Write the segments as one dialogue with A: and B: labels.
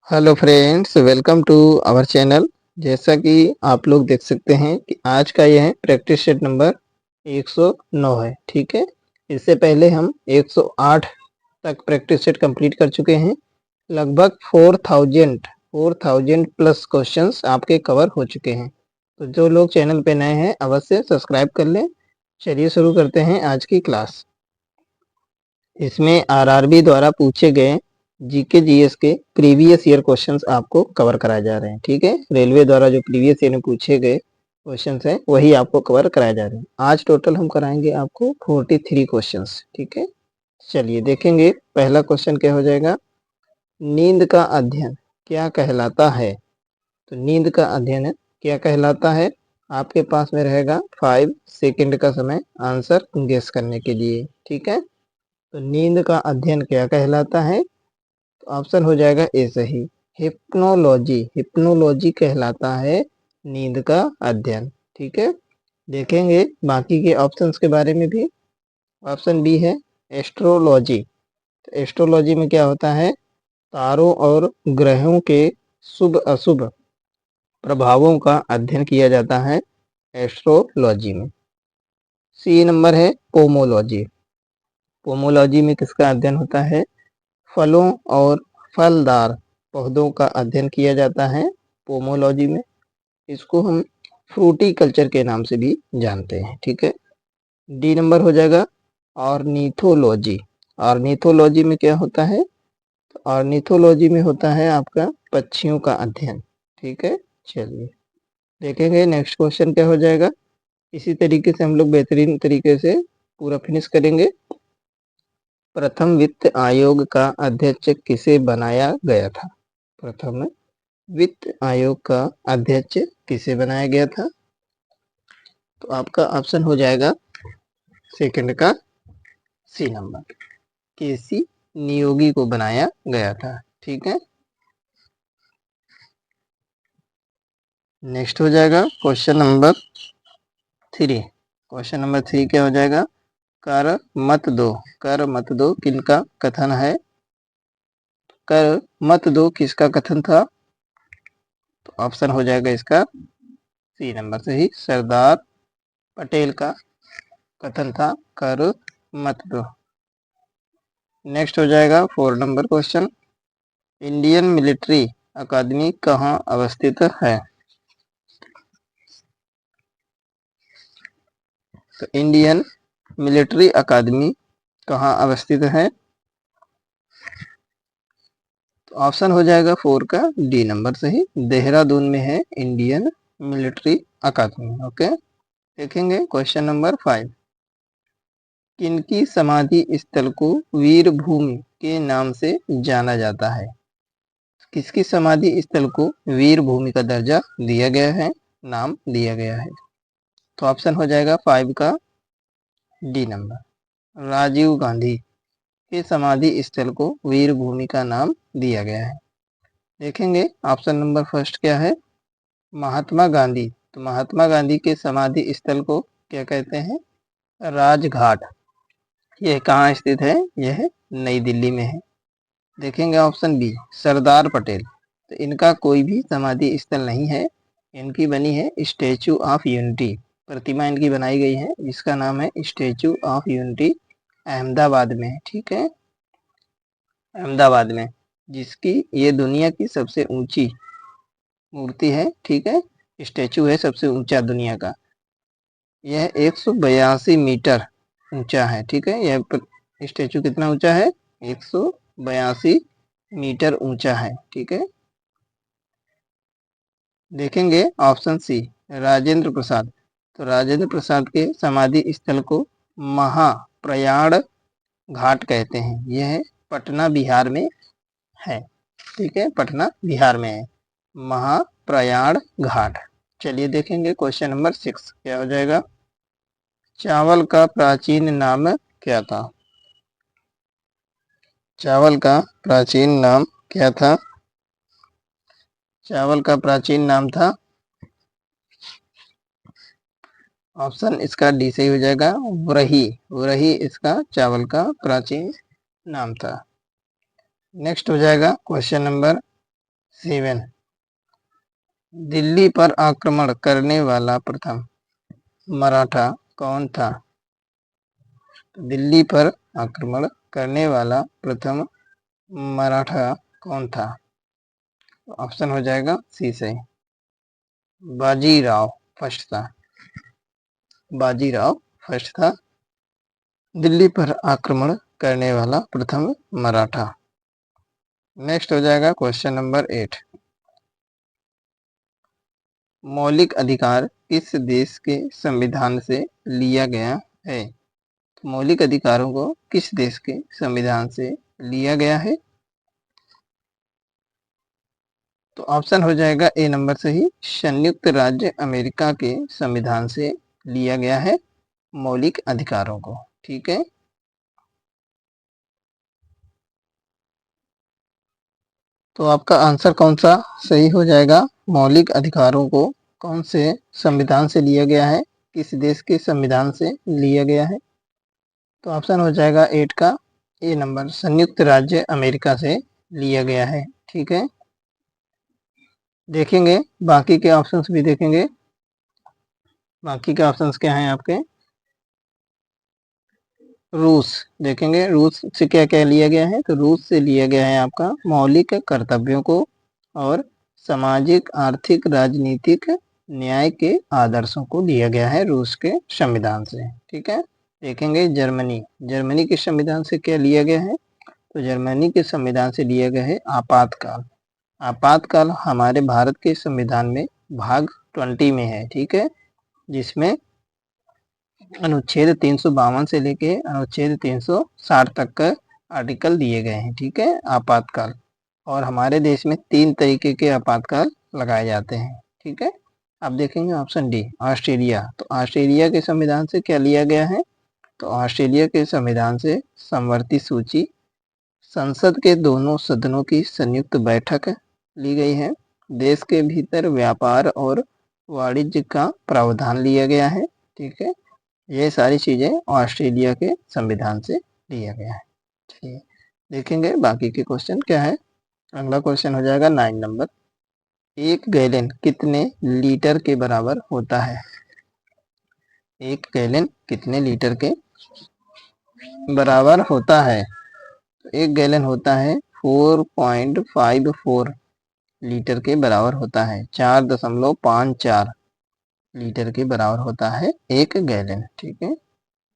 A: Hello friends, welcome to our channel. जैसा कि आप लोग देख सकते हैं कि आज का यह प्रैक्टिस सेट नंबर 109 है। ठीक है, इससे पहले हम 108 तक प्रैक्टिस सेट कंप्लीट कर चुके हैं। लगभग 4000 प्लस क्वेश्चंस आपके कवर हो चुके हैं। तो जो लोग चैनल पे नए हैं अवश्य सब्सक्राइब कर लें। चलिए शुरू करते हैं आज की क्लास। इसमें आरआरबी द्वारा पूछे गए जीके जीएस के प्रीवियस ईयर क्वेश्चंस आपको कवर कराए जा रहे हैं। ठीक है, रेलवे द्वारा जो प्रीवियस ईयर में पूछे गए क्वेश्चंस हैं वही आपको कवर कराए जा रहे हैं। आज टोटल हम कराएंगे आपको 43 क्वेश्चंस। ठीक है, चलिए देखेंगे। पहला क्वेश्चन क्या हो जाएगा, नींद का अध्ययन क्या कहलाता है। तो नींद का अध्ययन क्या कहलाता है। आपके पास में रहेगा 5 सेकंड का समय आंसर गेस करने के लिए। ठीक है, तो नींद का अध्ययन क्या कहलाता है। तो ऑप्शन हो जाएगा ए सही, हिप्नोलॉजी। हिप्नोलॉजी कहलाता है नींद का अध्ययन। ठीक है, देखेंगे बाकी के ऑप्शंस के बारे में भी। ऑप्शन बी है एस्ट्रोलॉजी। तो एस्ट्रोलॉजी में क्या होता है, तारों और ग्रहों के शुभ अशुभ प्रभावों का अध्ययन किया जाता है एस्ट्रोलॉजी में। सी नंबर है पोमोलॉजी। पोमोलॉजी में किसका अध्ययन होता है, फलों और फलदार पौधों का अध्ययन किया जाता है पोमोलॉजी में। इसको हम फ्रूटिकल्चर के नाम से भी जानते हैं। ठीक है, डी नंबर हो जाएगा ऑर्निथोलॉजी। ऑर्निथोलॉजी में क्या होता है, तो ऑर्निथोलॉजी में होता है आपका पक्षियों का अध्ययन। ठीक है, चलिए देखेंगे नेक्स्ट क्वेश्चन क्या हो जाएगा। इसी तरीके से हम लोग बेहतरीन तरीके से पूरा फिनिश करेंगे। प्रथम वित्त आयोग का अध्यक्ष किसे बनाया गया था। प्रथम वित्त आयोग का अध्यक्ष किसे बनाया गया था। तो आपका ऑप्शन हो जाएगा सेकंड का सी नंबर, केसी नियोगी को बनाया गया था। ठीक है, नेक्स्ट हो जाएगा क्वेश्चन नंबर 3। क्वेश्चन नंबर 3 क्या हो जाएगा, कर मत दो। कर मत दो किनका कथन है। कर मत दो किसका कथन था। तो ऑप्शन हो जाएगा इसका सी नंबर से ही, सरदार पटेल का कथन था कर मत दो। नेक्स्ट हो जाएगा 4 नंबर क्वेश्चन, इंडियन मिलिट्री अकादमी कहाँ अवस्थित है। तो इंडियन मिलिट्री अकादमी कहाँ अवस्थित है। तो ऑप्शन हो जाएगा 4 का डी नंबर से ही, देहरादून में है इंडियन मिलिट्री अकादमी। ओके, देखेंगे क्वेश्चन नंबर 5, किनकी समाधि स्थल को वीर भूमि के नाम से जाना जाता है। किसकी समाधि स्थल को वीर भूमि का दर्जा दिया गया है, नाम दिया गया है। तो ऑप्शन हो जाएगा 5 का डी नंबर, राजीव गांधी के समाधि स्थल को वीर भूमि का नाम दिया गया है। देखेंगे ऑप्शन नंबर फर्स्ट क्या है, महात्मा गांधी। तो महात्मा गांधी के समाधि स्थल को क्या कहते हैं, राजघाट। यह कहाँ स्थित है, यह नई दिल्ली में है। देखेंगे ऑप्शन बी, सरदार पटेल। तो इनका कोई भी समाधि स्थल नहीं है, इनकी बनी है स्टैचू ऑफ यूनिटी। प्रतिमा इनकी बनाई गई है जिसका नाम है स्टैचू ऑफ यूनिटी, अहमदाबाद में है। ठीक है, अहमदाबाद में, जिसकी ये दुनिया की सबसे ऊंची मूर्ति है। ठीक है, स्टैचू है सबसे ऊंचा दुनिया का। यह 182 मीटर ऊंचा है। ठीक है, यह स्टैचू कितना ऊंचा है, 182 मीटर ऊंचा है। ठीक है, देखेंगे ऑप्शन सी, राजेंद्र प्रसाद। तो राजेंद्र प्रसाद के समाधि स्थल को महाप्रयाण घाट कहते हैं। यह पटना बिहार में है। ठीक है, पटना बिहार में है, महाप्रयाण घाट। चलिए देखेंगे क्वेश्चन नंबर 6 क्या हो जाएगा, चावल का प्राचीन नाम क्या था। चावल का प्राचीन नाम क्या था। चावल का प्राचीन नाम था, ऑप्शन इसका डी सही हो जाएगा, व्रही। व्रही इसका चावल का प्राचीन नाम था। नेक्स्ट हो जाएगा क्वेश्चन नंबर 7 दिल्ली पर आक्रमण करने वाला प्रथम मराठा कौन था? दिल्ली पर आक्रमण करने वाला प्रथम मराठा कौन था? ऑप्शन हो जाएगा सी सही, बाजीराव फर्स्ट था। बाजीराव फर्स्ट था दिल्ली पर आक्रमण करने वाला प्रथम मराठा। नेक्स्ट हो जाएगा क्वेश्चन नंबर 8। मौलिक अधिकार किस देश के संविधान से लिया गया है? मौलिक अधिकारों को किस देश के संविधान से लिया गया है? तो ऑप्शन हो जाएगा ए नंबर सही, संयुक्त राज्य अमेरिका के संविधान से लिया गया है मौलिक अधिकारों को। ठीक है, तो आपका आंसर कौन सा सही हो जाएगा? मौलिक अधिकारों को कौन से संविधान से लिया गया है, किस देश के संविधान से लिया गया है? तो ऑप्शन हो जाएगा 8 का ए नंबर, संयुक्त राज्य अमेरिका से लिया गया है। ठीक है, देखेंगे बाकी के ऑप्शंस भी देखेंगे। बाकी के ऑप्शंस क्या हैं आपके? रूस देखेंगे, रूस से क्या क्या लिया गया है? तो रूस से लिया गया है आपका मौलिक कर्तव्यों को और सामाजिक आर्थिक राजनीतिक न्याय के आदर्शों को लिया गया है रूस के संविधान से। ठीक है, देखेंगे जर्मनी, जर्मनी के संविधान से क्या लिया गया है? तो जर्मनी के संविधान से लिया गया है आपातकाल। आपातकाल हमारे भारत के संविधान में भाग 20 में है। ठीक है, जिसमें अनुच्छेद 352 से लेके अनुच्छेद 360 तक का आर्टिकल दिए गए हैं। ठीक है, आपातकाल, और हमारे देश में 3 तरीके के आपातकाल लगाए जाते हैं। ठीक है, अब देखेंगे ऑप्शन डी ऑस्ट्रेलिया। तो ऑस्ट्रेलिया के संविधान से क्या लिया गया है? तो ऑस्ट्रेलिया के संविधान से समवर्ती सूची, संसद के दोनों सदनों की संयुक्त बैठक ली गई है, देश के भीतर व्यापार और वाणिज्य का प्रावधान लिया गया है। ठीक है, ये सारी चीजें ऑस्ट्रेलिया के संविधान से लिया गया है। ठीक, देखेंगे बाकी के क्वेश्चन क्या है। अगला क्वेश्चन हो जाएगा 9 नंबर, 1 गैलन कितने लीटर के बराबर होता है? 1 गैलन कितने लीटर के बराबर होता है? तो 1 गैलन होता है 4.54 लीटर के बराबर होता है, 4.54 लीटर के बराबर होता है 1 गैलन। ठीक है,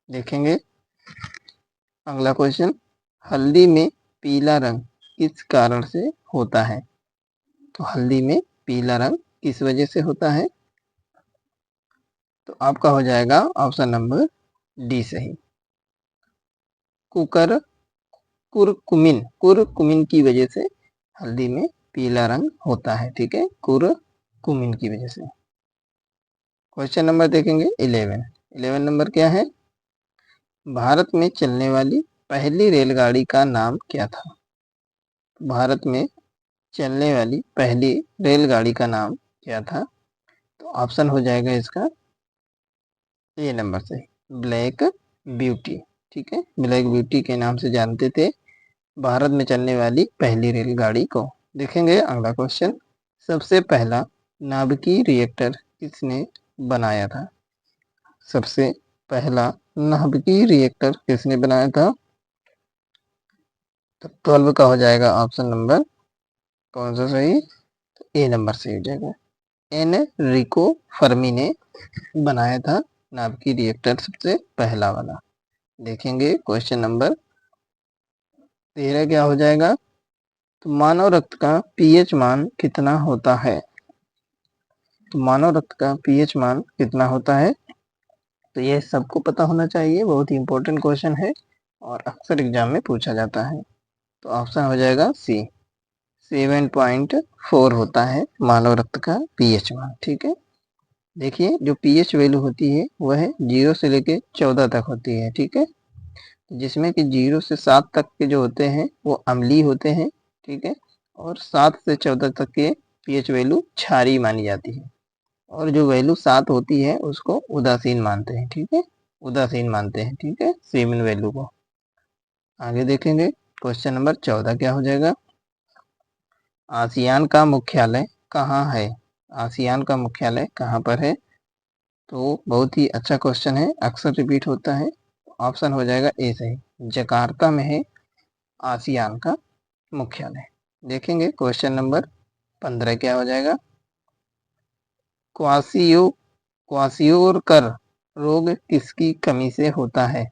A: देखेंगे अगला क्वेश्चन, हल्दी में पीला रंग किस कारण से होता है? तो हल्दी में पीला रंग किस वजह से होता है? तो आपका हो जाएगा ऑप्शन नंबर डी सही, कुरकुमिन की वजह से हल्दी में पीला रंग होता है। ठीक है, कुरकुमिन की वजह से। क्वेश्चन नंबर देखेंगे 11 नंबर क्या है? भारत में चलने वाली पहली रेलगाड़ी का नाम क्या था? भारत में चलने वाली पहली रेलगाड़ी का नाम क्या था? तो ऑप्शन हो जाएगा इसका ए नंबर से, ब्लैक ब्यूटी। ठीक है, ब्लैक ब्यूटी के नाम से जानते थे भारत में चलने वाली पहली रेलगाड़ी को। देखेंगे अगला क्वेश्चन, सबसे पहला नाभिकीय रिएक्टर किसने बनाया था? सबसे पहला नाभिकीय रिएक्टर किसने बनाया था? तो 12 का हो जाएगा ऑप्शन नंबर कौन सा सही? तो ए नंबर सही हो जाएगा, एनरिको फर्मी ने बनाया था नाभिकीय रिएक्टर सबसे पहला वाला। देखेंगे क्वेश्चन नंबर 13 क्या हो जाएगा? तो मानव रक्त का पीएच मान कितना होता है? तो मानव रक्त का पीएच मान कितना होता है? तो ये सबको पता होना चाहिए, बहुत ही इंपॉर्टेंट क्वेश्चन है और अक्सर एग्जाम में पूछा जाता है। तो ऑप्शन हो जाएगा सी, 7.4 होता है मानव रक्त का पीएच मान। ठीक है, देखिए जो पीएच वैल्यू होती है वह 0 से लेके 14 तक होती है। ठीक है, जिसमें कि 0 से 7 तक के जो होते हैं वो अम्लीय होते हैं। ठीक है, और 7 से 14 तक के पीएच वैल्यू क्षारीय मानी जाती है, और जो वैल्यू 7 होती है उसको उदासीन मानते हैं। ठीक है, उदासीन मानते हैं। ठीक है, सेवन वैल्यू को। आगे देखेंगे क्वेश्चन नंबर 14 क्या हो जाएगा? आसियान का मुख्यालय कहाँ है? आसियान का मुख्यालय कहाँ पर है? तो बहुत ही अच्छा क्वेश्चन है, अक्सर रिपीट होता है। ऑप्शन हो जाएगा ए सही, जकार्ता में है आसियान का मुख्यालय। देखेंगे क्वेश्चन नंबर 15 क्या हो जाएगा। क्वासियोरकर रोग किसकी कमी से होता है?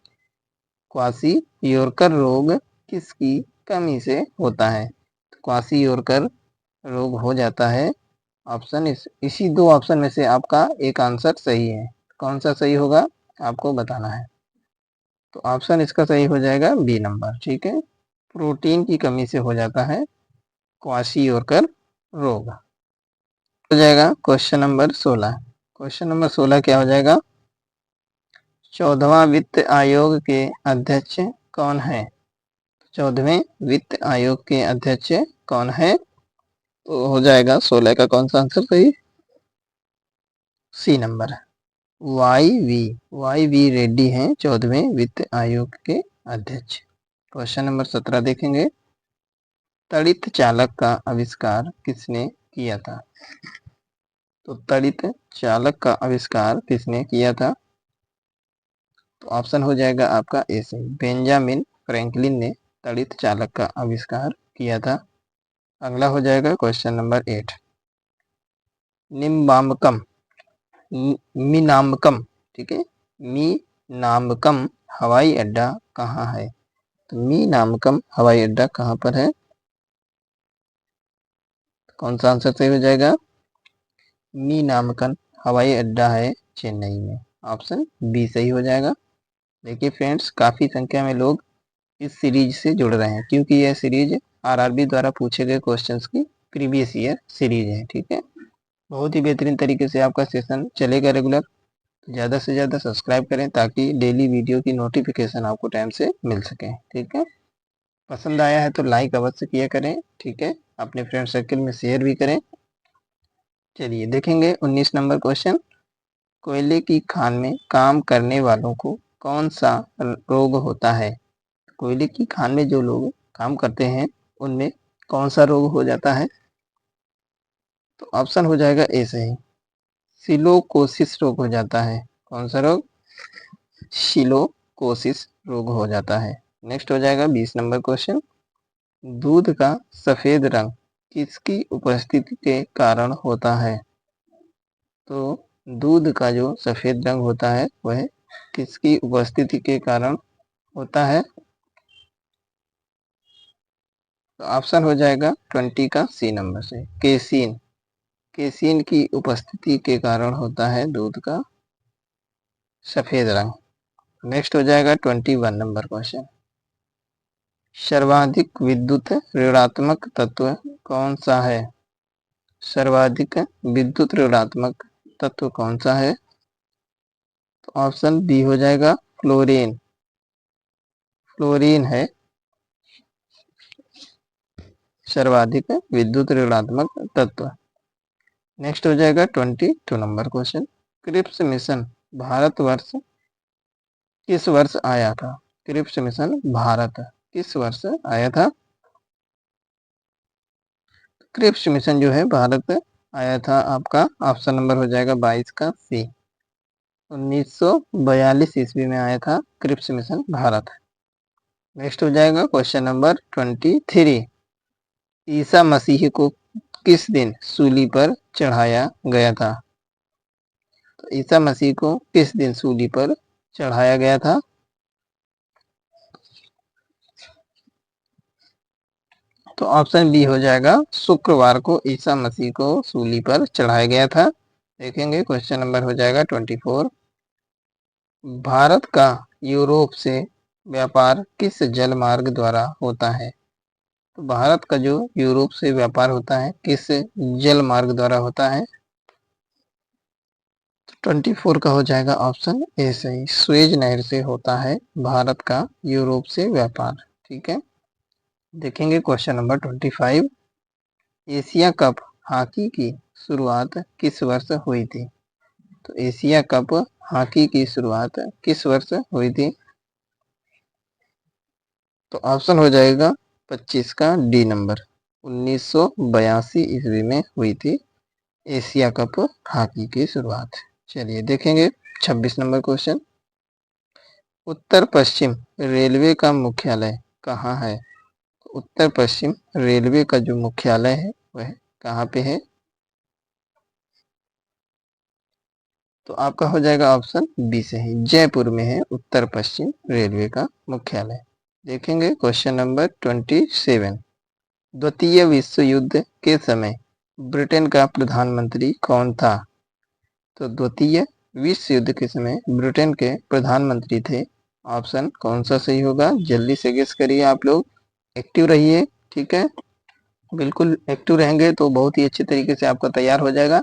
A: क्वासियोरकर रोग किसकी कमी से होता है? क्वासियोरकर रोग हो जाता है। ऑप्शन इसी दो ऑप्शन में से आपका एक आंसर सही है। कौन सा सही होगा आपको बताना है। तो ऑप्शन इसका सही हो जाएगा बी नंबर। ठीक है, प्रोटीन की कमी से हो जाता है क्वासियोरकर रोग। हो जाएगा क्वेश्चन नंबर 16। क्वेश्चन नंबर 16 क्या हो जाएगा। 14वां वित्त आयोग के अध्यक्ष कौन है? 14वें वित्त आयोग के अध्यक्ष कौन है? तो हो जाएगा 16 का कौन सा आंसर सही? C number, Y V Reddy हैं 14वें वित्त आयोग के अध्यक्ष। क्वेश्चन नंबर 17 देखेंगे। तड़ित चालक का आविष्कार किसने किया था? तो तड़ित चालक का आविष्कार किसने किया था? तो ऑप्शन हो जाएगा आपका ए सही, बेंजामिन फ्रैंकलिन ने तड़ित चालक का आविष्कार किया था। अगला हो जाएगा क्वेश्चन नंबर 8। निम्बामकम मीनामकम, ठीक है, मीनामकम हवाई अड्डा कहाँ है? तो मीनामकम हवाई अड्डा कहाँ पर है? कौन सा आंसर सही हो जाएगा? मीनामकम हवाई अड्डा है चेन्नई में। ऑप्शन बी सही हो जाएगा। देखिए फ्रेंड्स, काफ़ी संख्या में लोग इस सीरीज से जुड़ रहे हैं क्योंकि यह सीरीज आरआरबी द्वारा पूछे गए क्वेश्चंस की प्रीवियस ईयर सीरीज है। ठीक है, बहुत ही बेहतरीन तरीके से आपका सेशन चलेगा रेगुलर। ज़्यादा से ज़्यादा सब्सक्राइब करें ताकि डेली वीडियो की नोटिफिकेशन आपको टाइम से मिल सके। ठीक है, पसंद आया है तो लाइक अवश्य किया करें। ठीक है, अपने फ्रेंड सर्कल में शेयर भी करें। चलिए देखेंगे 19 नंबर क्वेश्चन। कोयले की खान में काम करने वालों को कौन सा रोग होता है? कोयले की खान में जो लोग काम करते हैं उनमें कौन सा रोग हो जाता है? तो ऑप्शन हो जाएगा ए सही, सिलोकोसिस रोग हो जाता है। कौन सा रोग? सिलोकोसिस रोग हो जाता है। नेक्स्ट हो जाएगा 20 नंबर क्वेश्चन। दूध का सफेद रंग किसकी उपस्थिति के कारण होता है? तो दूध का जो सफेद रंग होता है वह किसकी उपस्थिति के कारण होता है? तो ऑप्शन हो जाएगा 20 का सी नंबर से, केसीन। केसीन की उपस्थिति के कारण होता है दूध का सफेद रंग। नेक्स्ट हो जाएगा 21 नंबर क्वेश्चन। सर्वाधिक विद्युत ऋणात्मक तत्व कौन सा है? सर्वाधिक विद्युत ऋणात्मक तत्व कौन सा है? तो ऑप्शन बी हो जाएगा फ्लोरीन। फ्लोरीन है सर्वाधिक विद्युत ऋणात्मक तत्व। नेक्स्ट हो जाएगा 22 number question. Cripps mission Bharatvarsh किस वर्ष आया था? क्रिप्स मिशन भारत किस वर्ष आया था? क्रिप्स मिशन जो है भारत आया था आपका ऑप्शन नंबर हो जाएगा 22 का सी। 1942 ईस्वी में आया था क्रिप्स मिशन भारत। नेक्स्ट हो जाएगा क्वेश्चन नंबर 23। ईसा मसीह को किस दिन सूली पर चढ़ाया गया था? तो ईसा मसीह को किस दिन सूली पर चढ़ाया गया था? तो ऑप्शन बी हो जाएगा, शुक्रवार को ईसा मसीह को सूली पर चढ़ाया गया था। देखेंगे क्वेश्चन नंबर हो जाएगा 24। भारत का यूरोप से व्यापार किस जल मार्ग द्वारा होता है? तो भारत का जो यूरोप से व्यापार होता है किस जल मार्ग द्वारा होता है? 24 का हो जाएगा ऑप्शन ए सही, स्वेज नहर से होता है भारत का यूरोप से व्यापार। ठीक है, देखेंगे question number 25। Asia cup hockey की शुरुआत किस वर्ष हुई थी? तो एशिया कप हॉकी की शुरुआत किस वर्ष हुई थी? तो ऑप्शन हो जाएगा 25 का डी नंबर, 1982 ईस्वी में हुई थी एशिया कप हॉकी की शुरुआत। चलिए देखेंगे 26 नंबर क्वेश्चन। उत्तर पश्चिम रेलवे का मुख्यालय कहाँ है? उत्तर पश्चिम रेलवे का जो मुख्यालय है वह कहाँ पे है? तो आपका हो जाएगा ऑप्शन बी से ही, जयपुर में है उत्तर पश्चिम रेलवे का मुख्यालय। देखेंगे क्वेश्चन नंबर 27। द्वितीय विश्व युद्ध के समय ब्रिटेन का प्रधानमंत्री कौन था? तो द्वितीय विश्व युद्ध के समय ब्रिटेन के प्रधानमंत्री थे। ऑप्शन कौन सा सही होगा? जल्दी से गेस करिए आप लोग, एक्टिव रहिए, ठीक है। बिल्कुल एक्टिव रहेंगे तो बहुत ही अच्छे तरीके से आपका तैयार हो जाएगा,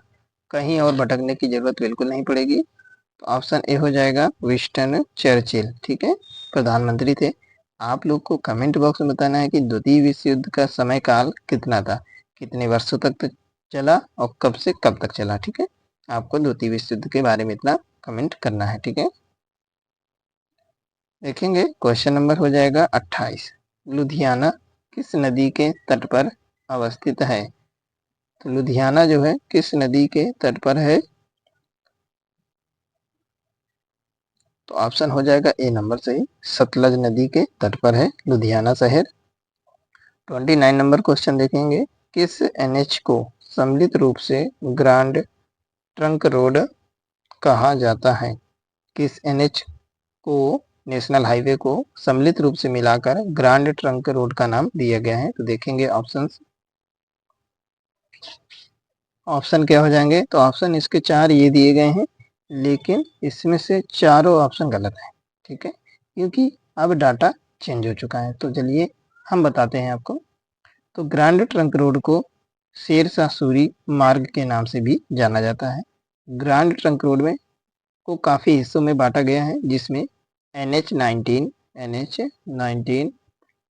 A: कहीं और भटकने की जरूरत बिल्कुल नहीं पड़ेगी। तो ऑप्शन ए हो जाएगा विंस्टन चर्चिल, ठीक है, प्रधानमंत्री थे। आप लोग को कमेंट बॉक्स में बताना है कि द्वितीय विश्व युद्ध का समय काल कितना था, कितने वर्षों तक चला और कब से कब तक चला, ठीक है। आपको द्वितीय विश्व युद्ध के बारे में इतना कमेंट करना है, ठीक है। देखेंगे क्वेश्चन नंबर हो जाएगा 28। लुधियाना किस नदी के तट पर अवस्थित है? तो लुधियाना जो है किस नदी के तट पर है? तो ऑप्शन हो जाएगा ए नंबर सही, सतलज नदी के तट पर है लुधियाना शहर। 29 नंबर क्वेश्चन देखेंगे। किस एनएच को सम्मिलित रूप से ग्रांड ट्रंक रोड कहा जाता है? किस एनएच को, नेशनल हाईवे को सम्मिलित रूप से मिलाकर ग्रांड ट्रंक रोड का नाम दिया गया है? तो देखेंगे ऑप्शन क्या हो जाएंगे। तो ऑप्शन इसके 4 ये दिए गए हैं, लेकिन इसमें से चारों ऑप्शन गलत है, ठीक है, क्योंकि अब डाटा चेंज हो चुका है। तो चलिए हम बताते हैं आपको। तो ग्रांड ट्रंक रोड को शेरशाह सूरी मार्ग के नाम से भी जाना जाता है। ग्रांड ट्रंक रोड में को काफ़ी हिस्सों में बांटा गया है, जिसमें NH-19, NH-19,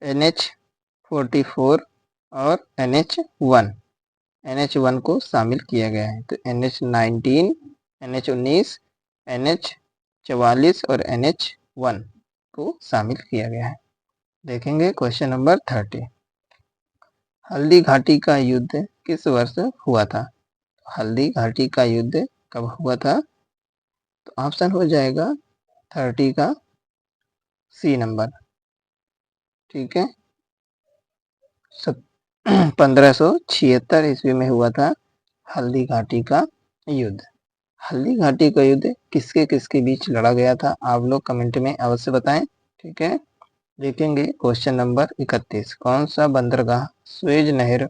A: NH-44 और NH-1 को शामिल किया गया है। तो NH-19, NH-19, NH-44 और NH-1 को शामिल किया गया है। देखेंगे क्वेश्चन नंबर 30। हल्दी घाटी का युद्ध किस वर्ष हुआ था? हल्दी घाटी का युद्ध कब हुआ था? तो ऑप्शन हो जाएगा 30 का सी नंबर, ठीक है। 1576 ईस्वी में हुआ था हल्दी घाटी का युद्ध। हल्दी घाटी का युद्ध किसके किसके बीच लड़ा गया था? आप लोग कमेंट में अवश्य बताएं, ठीक है। देखेंगे क्वेश्चन नंबर 31। कौन सा बंदरगाह स्वेज नहर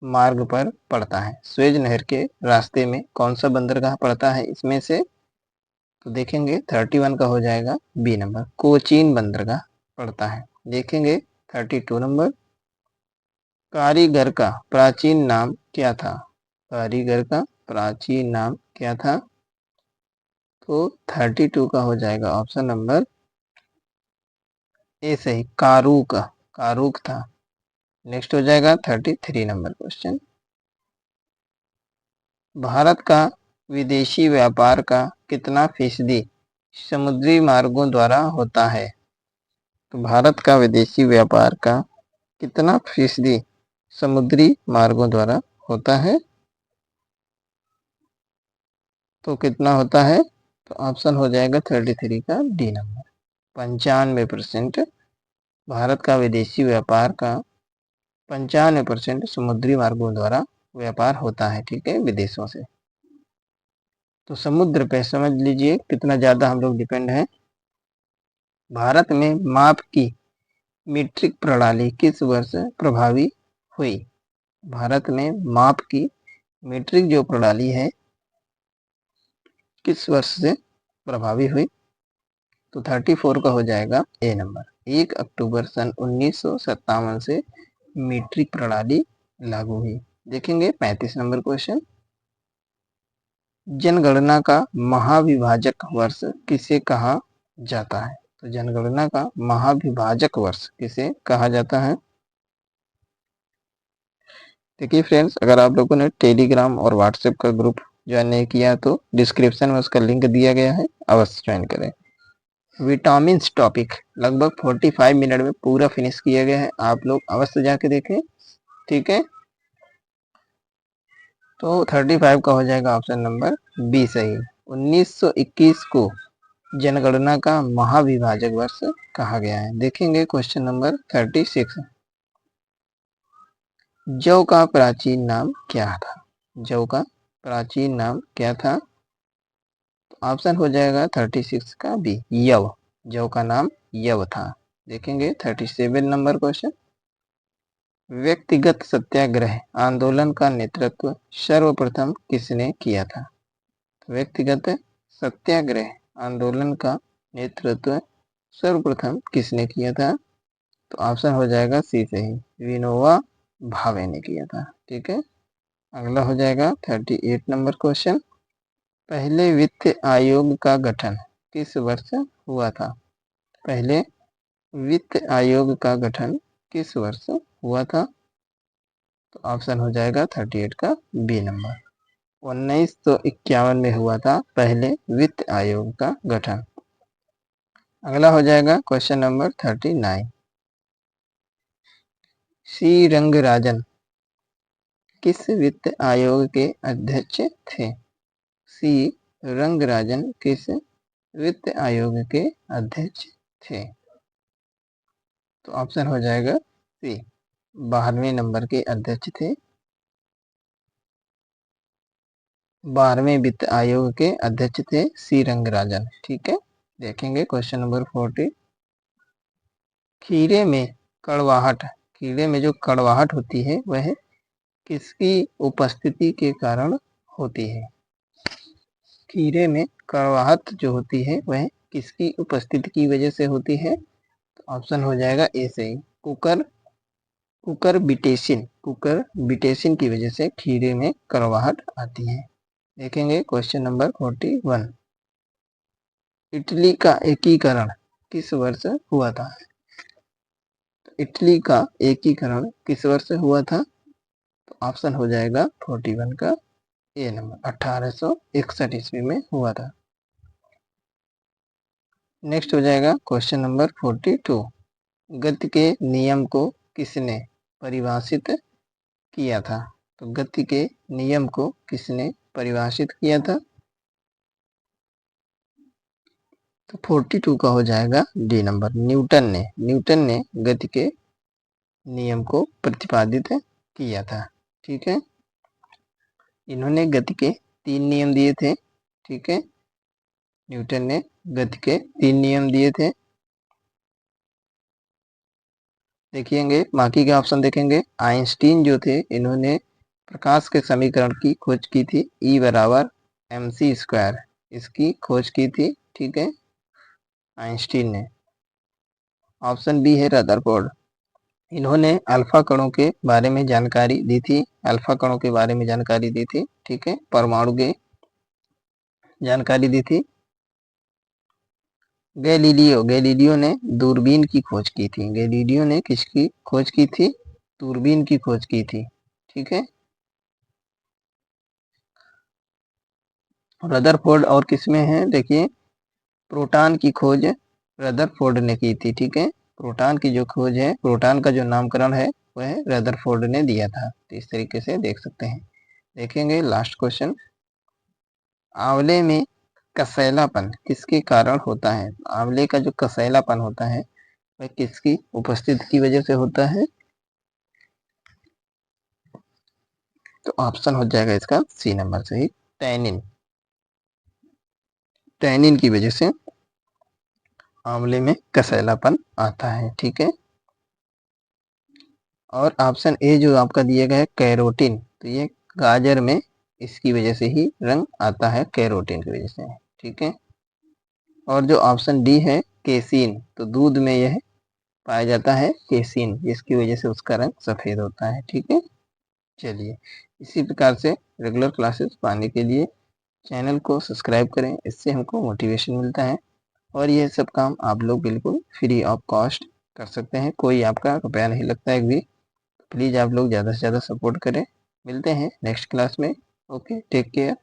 A: मार्ग पर पड़ता है? स्वेज नहर के रास्ते में कौन सा बंदरगाह पड़ता है इसमें से? तो देखेंगे 31 का हो जाएगा बी नंबर, कोचीन बंदरगाह पड़ता है। देखेंगे 32 नंबर। कारीगर का प्राचीन नाम क्या था? कारीगर का प्राचीन नाम क्या था? तो 32 का हो जाएगा ऑप्शन नंबर ए सही, कारूक, कारूक था। नेक्स्ट हो जाएगा 33 नंबर क्वेश्चन। भारत का विदेशी व्यापार का कितना फीसदी समुद्री मार्गों द्वारा होता है? तो भारत का विदेशी व्यापार का कितना फीसदी समुद्री मार्गों द्वारा होता है? तो कितना होता है? तो ऑप्शन हो जाएगा 33 का डी नंबर, 95%। भारत का विदेशी व्यापार का 95% समुद्री मार्गों द्वारा व्यापार होता है, ठीक है, विदेशों से। तो समुद्र पे समझ लीजिए कितना ज़्यादा हम लोग डिपेंड हैं। भारत में माप की मीट्रिक प्रणाली किस वर्ष प्रभावी हुई? भारत में माप की मीट्रिक जो प्रणाली है किस वर्ष से प्रभावी हुई? तो 34 का हो जाएगा ए नंबर, 1 अक्टूबर सन 1957 से मीट्रिक प्रणाली लागू हुई। देखेंगे 35 नंबर क्वेश्चन। जनगणना का महाविभाजक वर्ष किसे कहा जाता है? तो जनगणना का महाविभाजक वर्ष किसे कहा जाता है? देखिए फ्रेंड्स, अगर आप लोगों ने टेलीग्राम और व्हाट्सएप का ग्रुप ज्वाइन नहीं किया तो डिस्क्रिप्शन में उसका लिंक दिया गया है, अवश्य ज्वाइन करें। विटामिन टॉपिक लगभग 45 मिनट में पूरा फिनिश किया गया है, आप लोग अवश्य जाके देखें। ठीक है, तो 35 का हो जाएगा ऑप्शन नंबर बी सही। 1921 को जनगणना का महाविभाजक वर्ष कहा गया है। देखेंगे क्वेश्चन नंबर 36। जौ का प्राचीन नाम क्या था? जौ का प्राचीन नाम क्या था? तो ऑप्शन हो जाएगा 36 का बी, यव। जौ का नाम यव था। देखेंगे 37 नंबर क्वेश्चन। व्यक्तिगत सत्याग्रह आंदोलन का नेतृत्व सर्वप्रथम किसने किया था? व्यक्तिगत सत्याग्रह आंदोलन का नेतृत्व सर्वप्रथम किसने किया था? तो ऑप्शन हो जाएगा सी सही, विनोबा भावे ने किया था। ठीक है, अगला हो जाएगा 38 नंबर क्वेश्चन। पहले वित्त आयोग का गठन किस वर्ष हुआ था? पहले वित्त आयोग का गठन किस वर्ष हुआ था? तो ऑप्शन हो जाएगा 38 का बी नंबर, 1951 में हुआ था पहले वित्त आयोग का गठन। अगला हो जाएगा क्वेश्चन नंबर 39। सी रंगराजन किस वित्त आयोग के अध्यक्ष थे? सी रंगराजन किस वित्त आयोग के अध्यक्ष थे? तो ऑप्शन हो जाएगा सी, 12वें नंबर के अध्यक्ष थे। 12वें वित्त आयोग के अध्यक्ष थे सी रंगराजन। ठीक है, देखेंगे क्वेश्चन नंबर 40। खीरे में कड़वाहट, खीरे में जो कड़वाहट होती है वह किसकी उपस्थिति के कारण होती है? खीरे में कड़वाहट जो होती है वह किसकी उपस्थिति की वजह से होती है? तो ऑप्शन हो जाएगा ए से, कुकुरबिटेसिन की वजह से खीरे में कड़वाहट आती है। देखेंगे क्वेश्चन नंबर 41। इटली का एकीकरण किस वर्ष हुआ था? इटली का एकीकरण किस वर्ष हुआ था? तो ऑप्शन हो जाएगा 41 का ए नंबर, 1861 ईस्वी में हुआ था। नेक्स्ट हो जाएगा क्वेश्चन नंबर 42। गति के नियम को किसने परिभाषित किया था? तो गति के नियम को किसने परिभाषित किया था? तो 42 का हो जाएगा डी नंबर, न्यूटन ने गति के नियम को प्रतिपादित किया था। ठीक है, इन्होंने गति के 3 नियम दिए थे। ठीक है, न्यूटन ने गति के 3 नियम दिए थे। देखिएंगे बाकी के ऑप्शन देखेंगे। आइंस्टीन जो थे इन्होंने प्रकाश के समीकरण की खोज की थी, E बराबर mc², इसकी खोज की थी। ठीक है, आइंस्टीन ने। ऑप्शन बी है रदरफोर्ड, इन्होंने अल्फा कणों के बारे में जानकारी दी थी, अल्फा कणों के बारे में जानकारी दी थी। ठीक है, परमाणु की जानकारी दी थी। गैलीलियो ने दूरबीन की खोज की थी। गैलीलियो ने किसकी खोज की थी? दूरबीन की खोज की थी। ठीक है, रदरफोर्ड और किसमें है? देखिए, प्रोटॉन की खोज रदरफोर्ड ने की थी। ठीक है, प्रोटॉन की जो खोज है, प्रोटॉन का जो नामकरण है वह रदरफोर्ड ने दिया था। तो इस तरीके से देख सकते हैं। देखेंगे लास्ट क्वेश्चन। आंवले में कसैलापन किसके कारण होता है? आंवले का जो कसैलापन होता है वह किसकी उपस्थिति की वजह से होता है? तो ऑप्शन हो जाएगा इसका सी नंबर सही, टैनिन की वजह से आंवले में कसैलापन आता है। ठीक है, और ऑप्शन ए जो आपका दिया गया है कैरोटीन, तो ये गाजर में इसकी वजह से ही रंग आता है, कैरोटीन की वजह से। ठीक है, और जो ऑप्शन डी है केसीन, तो दूध में यह पाया जाता है केसीन, जिसकी वजह से उसका रंग सफ़ेद होता है। ठीक है, चलिए इसी प्रकार से रेगुलर क्लासेस पाने के लिए चैनल को सब्सक्राइब करें, इससे हमको मोटिवेशन मिलता है। और ये सब काम आप लोग बिल्कुल फ्री ऑफ कॉस्ट कर सकते हैं, कोई आपका रुपया नहीं लगता है भी। प्लीज़ आप लोग ज़्यादा से ज़्यादा सपोर्ट करें। मिलते हैं नेक्स्ट क्लास में। Okay, take care.